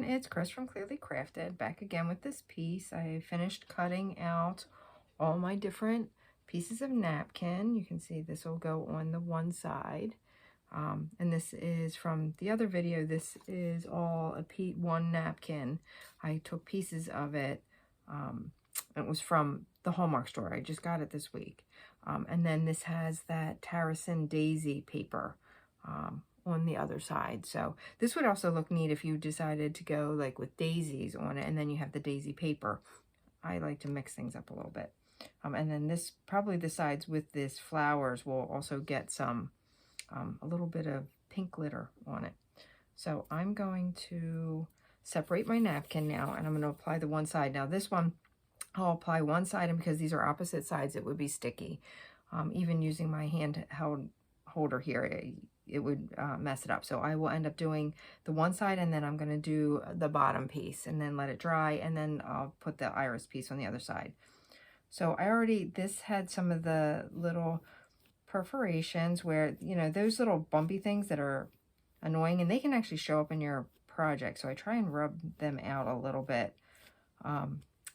everyone, it's Chris from Clearly Crafted, back again with this piece. I finished cutting out all my different pieces of napkin. You can see this will go on the one side. And this is from the other video. This is all one napkin. I took pieces of it. It was from the Hallmark store. I just got it this week. And then this has that Tarrasin Daisy paper on the other side. So this would also look neat if you decided to go like with daisies on it, and then you have the daisy paper. I like to mix things up a little bit. And then this, probably the sides with this flowers will also get some, a little bit of pink glitter on it. So I'm going to separate my napkin now, and I'm going to apply the one side. Now this one, I'll apply one side, and because these are opposite sides, it would be sticky. Even using my handheld holder here, it would mess it up. So I will end up doing the one side, and then I'm going to do the bottom piece and then let it dry, and then I'll put the iris piece on the other side. So this had some of the little perforations where, you know, those little bumpy things that are annoying, and they can actually show up in your project. So I try and rub them out a little bit.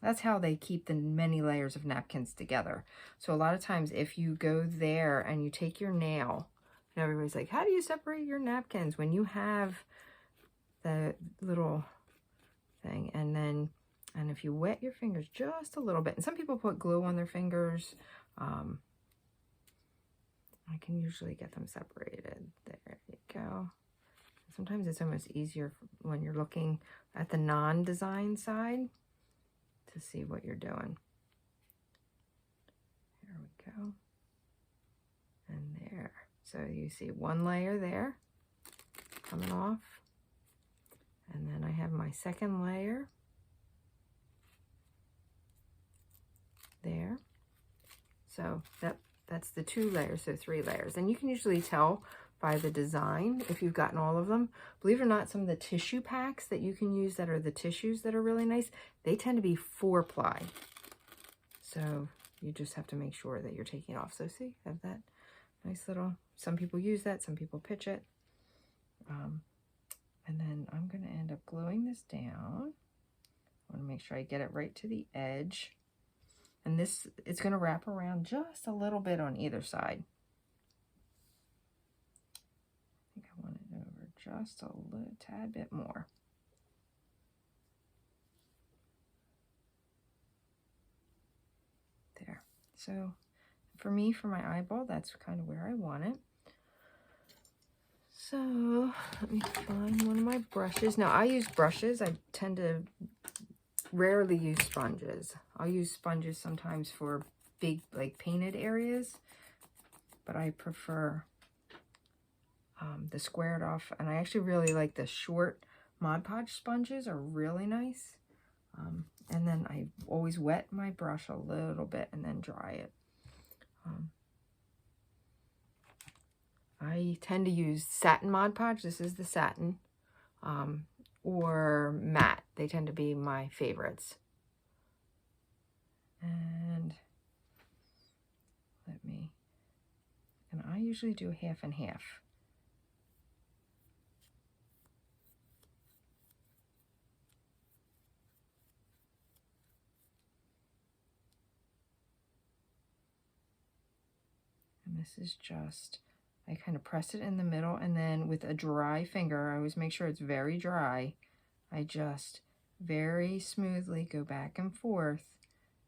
That's how they keep the many layers of napkins together. So a lot of times if you go there and you take your nail, and everybody's like, how do you separate your napkins when you have the little thing? And if you wet your fingers just a little bit, and some people put glue on their fingers, I can usually get them separated. There you go. Sometimes it's almost easier when you're looking at the non-design side to see what you're doing. There we go. And there. So you see one layer there coming off. And then I have my second layer there. So that's the 2 layers, so 3 layers. And you can usually tell by the design if you've gotten all of them. Believe it or not, some of the tissue packs that you can use that are the tissues that are really nice, they tend to be 4-ply. So you just have to make sure that you're taking it off. So see, I have that nice little, some people use that, some people pitch it. And then I'm going to end up gluing this down. I want to make sure I get it right to the edge. And this, it's going to wrap around just a little bit on either side. I think I want it over just a little tad bit more. There. So for me, for my eyeball, that's kind of where I want it. So let me find one of my brushes. Now I use brushes. I tend to rarely use sponges. I'll use sponges sometimes for big, like painted areas, but I prefer the squared off, and I actually really like the short Mod Podge sponges, are really nice. And then I always wet my brush a little bit and then dry it. I tend to use satin Mod Podge. This is the satin, or matte. They tend to be my favorites. And I usually do half and half. And this is just, I kind of press it in the middle, and then with a dry finger, I always make sure it's very dry, I just very smoothly go back and forth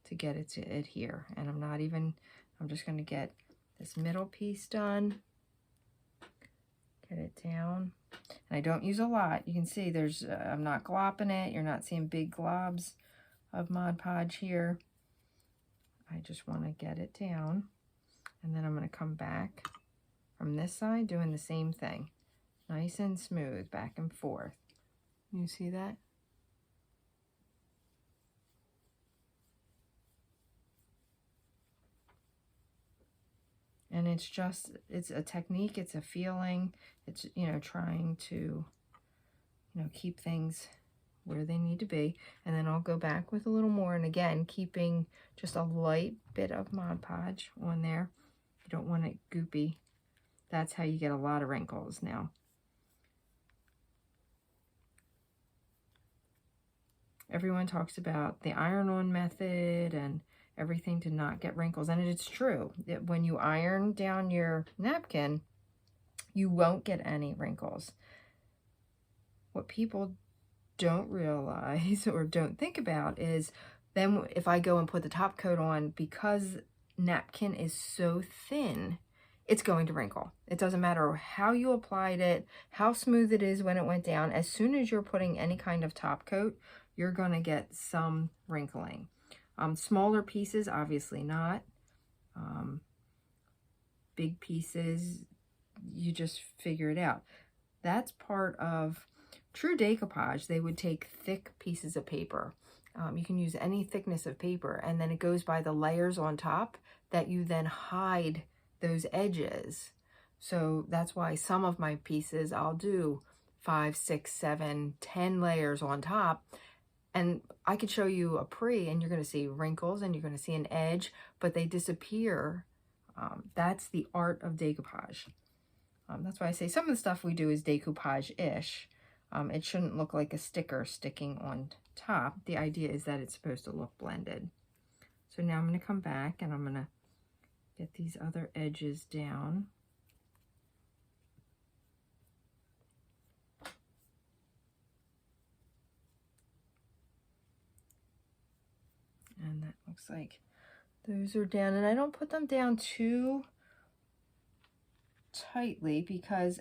to get it to adhere. And I'm just going to get this middle piece done, get it down. And I don't use a lot. You can see there's, I'm not glopping it. You're not seeing big globs of Mod Podge here. I just want to get it down. And then I'm going to come back from this side doing the same thing. Nice and smooth, back and forth. You see that? And it's a technique, it's a feeling, it's, you know, trying to, you know, keep things where they need to be. And then I'll go back with a little more, and again, keeping just a light bit of Mod Podge on there. You don't want it goopy. That's how you get a lot of wrinkles now. everyone talks about the iron-on method and everything to not get wrinkles. And it's true that when you iron down your napkin, you won't get any wrinkles. What people don't realize or don't think about is then if I go and put the top coat on, because napkin is so thin, it's going to wrinkle. It doesn't matter how you applied it, how smooth it is when it went down. As soon as you're putting any kind of top coat, you're going to get some wrinkling. Smaller pieces, obviously not. Big pieces, you just figure it out. That's part of true decoupage. They would take thick pieces of paper. You can use any thickness of paper, and then it goes by the layers on top that you then hide those edges. So that's why some of my pieces I'll do 5, 6, 7, 10 layers on top. And I could show you a pre and you're going to see wrinkles and you're going to see an edge, but they disappear. That's the art of decoupage. That's why I say some of the stuff we do is decoupage-ish. It shouldn't look like a sticker sticking on top. The idea is that it's supposed to look blended. So now I'm going to come back and I'm going to get these other edges down. And that looks like those are down. And I don't put them down too tightly because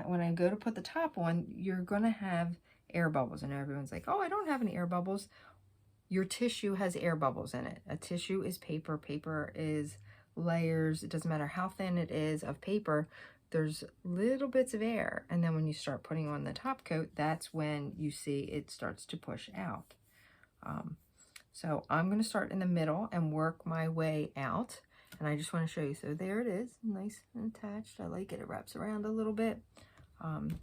when I go to put the top on, you're going to have air bubbles. And everyone's like, oh, I don't have any air bubbles. Your tissue has air bubbles in it. A tissue is paper. Paper is layers. It doesn't matter how thin it is of paper. There's little bits of air. And then when you start putting on the top coat, that's when you see it starts to push out. So I'm going to start in the middle and work my way out. And I just want to show you. So there it is, nice and attached. I like it. It wraps around a little bit. And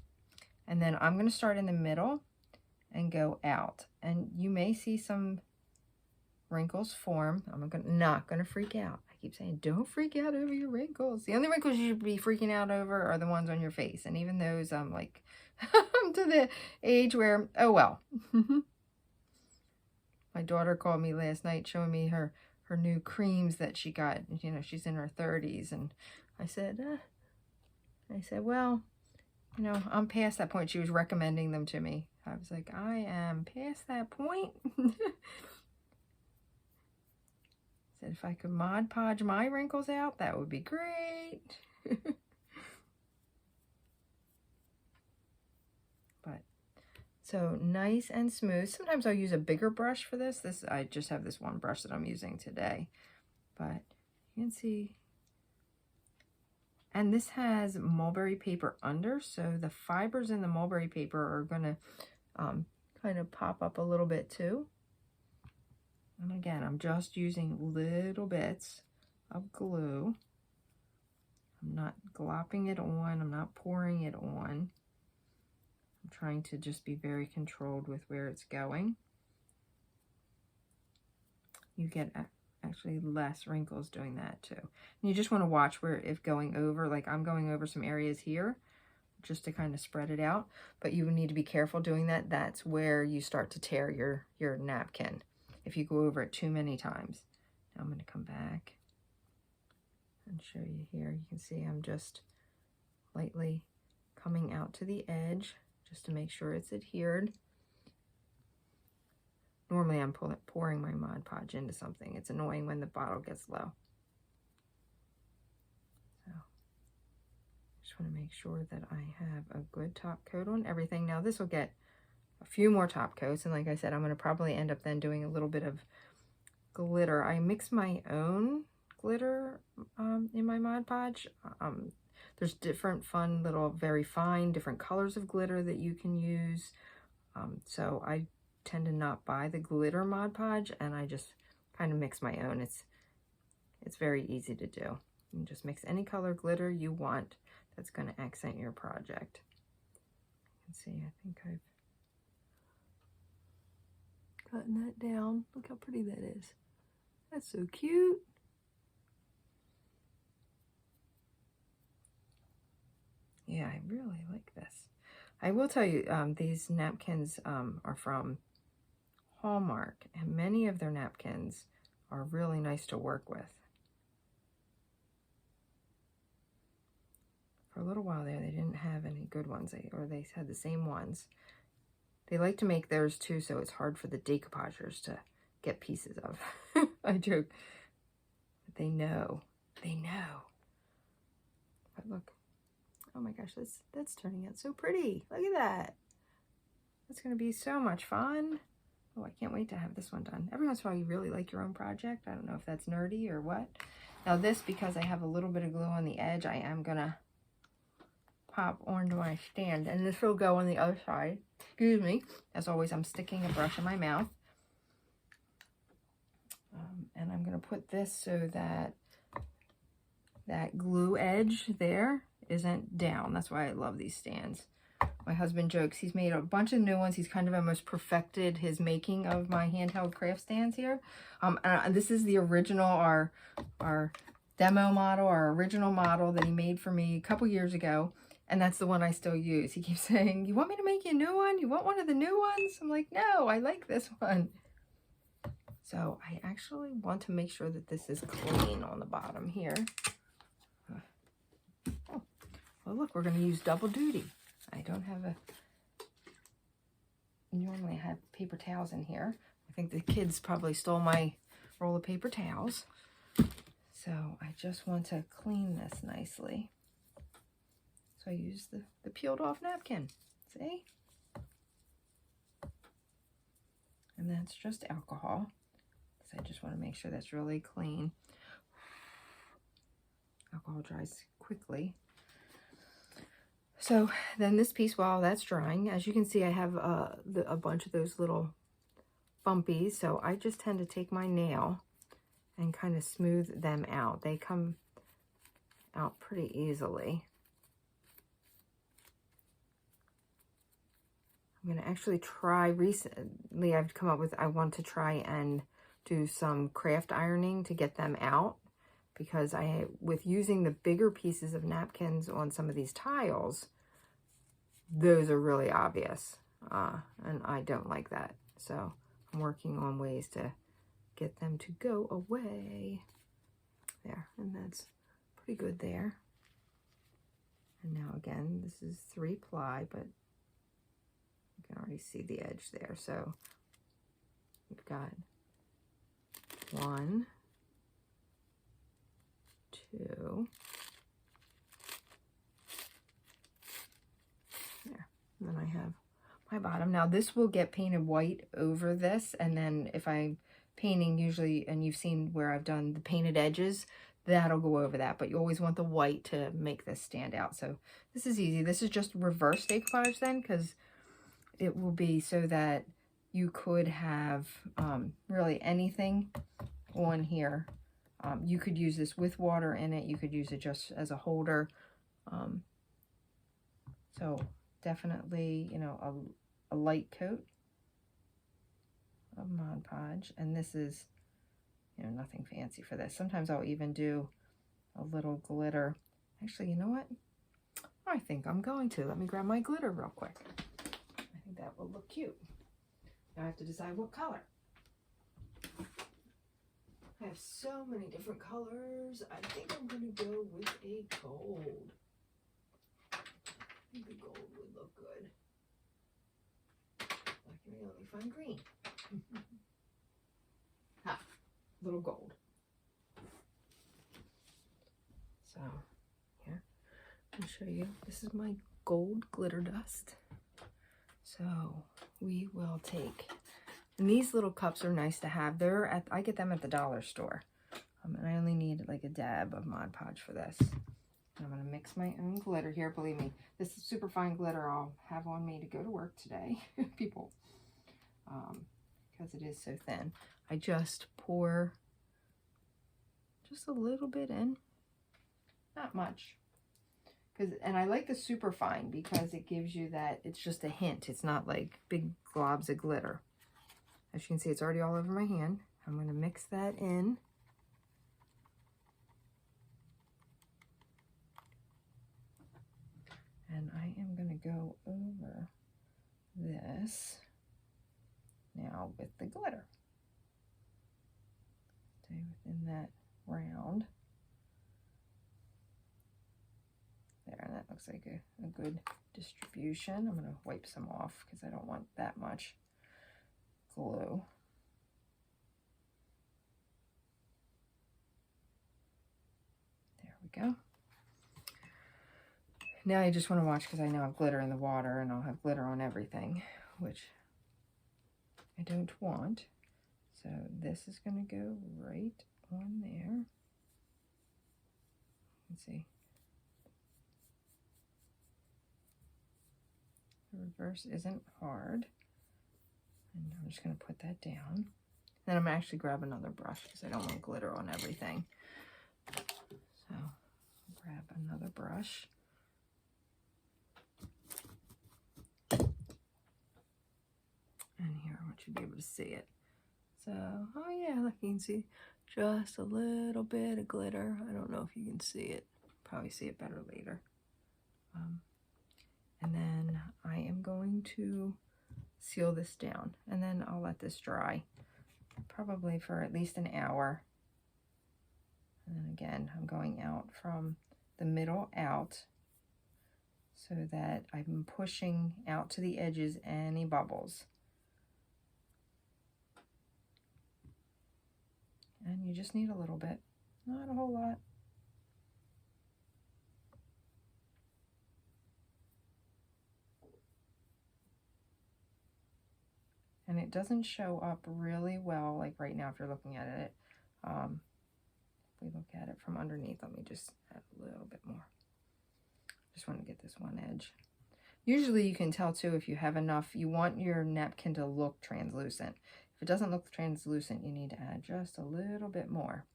then I'm going to start in the middle and go out. And you may see some wrinkles form. I'm not going to freak out. I keep saying, don't freak out over your wrinkles. The only wrinkles you should be freaking out over are the ones on your face. And even those, I'm like, I'm to the age where, oh well. My daughter called me last night showing me her new creams that she got. You know, she's in her 30s. And I said, well, you know, I'm past that point. She was recommending them to me. I was like, I am past that point. Said if I could Mod Podge my wrinkles out, that would be great. But so nice and smooth. Sometimes I'll use a bigger brush for this. I just have this one brush that I'm using today. But you can see. And this has mulberry paper under, so the fibers in the mulberry paper are going to kind of pop up a little bit too. And again, I'm just using little bits of glue. I'm not glopping it on. I'm not pouring it on. I'm trying to just be very controlled with where it's going. You get actually less wrinkles doing that too. And you just want to watch where, if going over, like I'm going over some areas here just to kind of spread it out, but you need to be careful doing that. That's where you start to tear your napkin if you go over it too many times. Now I'm going to come back and show you here. You can see I'm just lightly coming out to the edge just to make sure it's adhered. Normally I'm pouring my Mod Podge into something. It's annoying when the bottle gets low. So just want to make sure that I have a good top coat on everything. Now this will get a few more top coats, and like I said, I'm going to probably end up then doing a little bit of glitter. I mix my own glitter in my Mod Podge. There's different fun little, very fine, different colors of glitter that you can use. So I tend to not buy the glitter Mod Podge, and I just kind of mix my own. It's very easy to do. You can just mix any color glitter you want that's going to accent your project. You can see, I think I've gotten that down. Look how pretty that is. That's so cute. Yeah, I really like this. I will tell you, these napkins are from Hallmark, and many of their napkins are really nice to work with. For a little while there, they didn't have any good ones, or they had the same ones. They like to make theirs too, so it's hard for the decoupagers to get pieces of. I joke. But they know. They know. But look. Oh my gosh, that's turning out so pretty. Look at that. That's going to be so much fun. Oh, I can't wait to have this one done. Every once in a while, you really like your own project. I don't know if that's nerdy or what. Now this, because I have a little bit of glue on the edge, I am going to pop onto my stand. And this will go on the other side. Excuse me. As always, I'm sticking a brush in my mouth. And I'm going to put this so that that glue edge there isn't down. That's why I love these stands. My husband jokes he's made a bunch of new ones. He's kind of almost perfected his making of my handheld craft stands here. This is the original, our demo model, our original model that he made for me a couple years ago. And that's the one I still use. He keeps saying, you want me to make you a new one? You want one of the new ones? I'm like, no, I like this one. So I actually want to make sure that this is clean on the bottom here. Oh, well, look, we're going to use double duty. I don't have normally I have paper towels in here. I think the kids probably stole my roll of paper towels. So I just want to clean this nicely. So I use the peeled off napkin. See? And that's just alcohol. So I just want to make sure that's really clean. Alcohol dries quickly. So then this piece, while that's drying, as you can see, I have a bunch of those little bumpies. So I just tend to take my nail and kind of smooth them out. They come out pretty easily. I'm going to actually try, recently I've come up with, I want to try and do some craft ironing to get them out. Because with using the bigger pieces of napkins on some of these tiles, those are really obvious, and I don't like that. So I'm working on ways to get them to go away. There, and that's pretty good there. And now again, this is 3-ply, but you can already see the edge there. So we've got 1, 2, there, and then I have my bottom. Now this will get painted white over this, and then if I'm painting usually, and you've seen where I've done the painted edges, that'll go over that, but you always want the white to make this stand out. So this is easy. This is just reverse decoupage then, because it will be so that you could have really anything on here. You could use this with water in it. You could use it just as a holder. So definitely, you know, a light coat of Mod Podge. And this is, you know, nothing fancy for this. Sometimes I'll even do a little glitter. Actually, you know what? I think I'm going to. Let me grab my glitter real quick. I think that will look cute. Now I have to decide what color. I have so many different colors. I think I'm going to go with a gold. I think the gold would look good. I can only find green. Ha, little gold. So, here, I'll show you. This is my gold glitter dust. So, we will take... And these little cups are nice to have. I get them at the dollar store. And I only need like a dab of Mod Podge for this. And I'm going to mix my own glitter here. Believe me, this is super fine glitter I'll have on me to go to work today. People. Because it is so thin. I just pour just a little bit in. Not much. And I like the super fine because it gives you that, it's just a hint. It's not like big globs of glitter. As you can see, it's already all over my hand. I'm going to mix that in. And I am going to go over this. Now, now with the glitter. Stay within that round. There, that looks like a good distribution. I'm going to wipe some off because I don't want that much glue. There we go. Now I just want to watch because I know I have glitter in the water and I'll have glitter on everything, which I don't want. So this is going to go right on there. Let's see. The reverse isn't hard. And I'm just going to put that down. Then I'm going to actually grab another brush because I don't want glitter on everything. So grab another brush. And here, I want you to be able to see it. So, oh yeah, look, you can see just a little bit of glitter. I don't know if you can see it. Probably see it better later. And then I am going to seal this down. And then I'll let this dry. Probably for at least an hour. And then again, I'm going out from the middle out so that I'm pushing out to the edges any bubbles. And you just need a little bit, not a whole lot. And it doesn't show up really well, like right now if you're looking at it. If we look at it from underneath, let me just add a little bit more. Just want to get this one edge. Usually you can tell too if you have enough, you want your napkin to look translucent. If it doesn't look translucent, you need to add just a little bit more.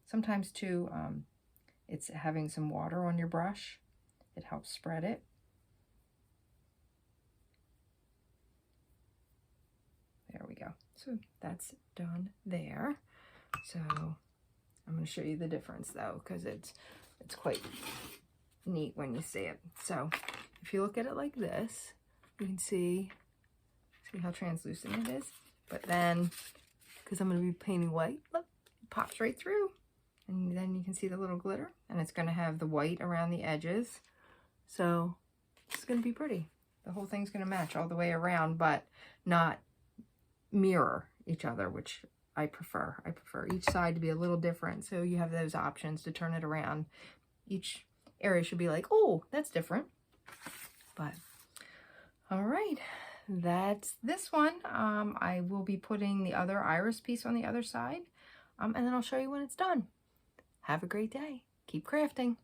Sometimes too, it's having some water on your brush. It helps spread it. There we go. So that's done there. So I'm going to show you the difference though, because it's quite neat when you see it. So if you look at it like this, you can see how translucent it is. But then, because I'm going to be painting white, look, it pops right through. And then you can see the little glitter. And it's going to have the white around the edges. So it's going to be pretty. The whole thing's going to match all the way around, but not mirror each other, which I prefer. I prefer each side to be a little different. So you have those options to turn it around. Each area should be like, oh, that's different. But, all right. That's this one. I will be putting the other iris piece on the other side, and then I'll show you when it's done. Have a great day. Keep crafting.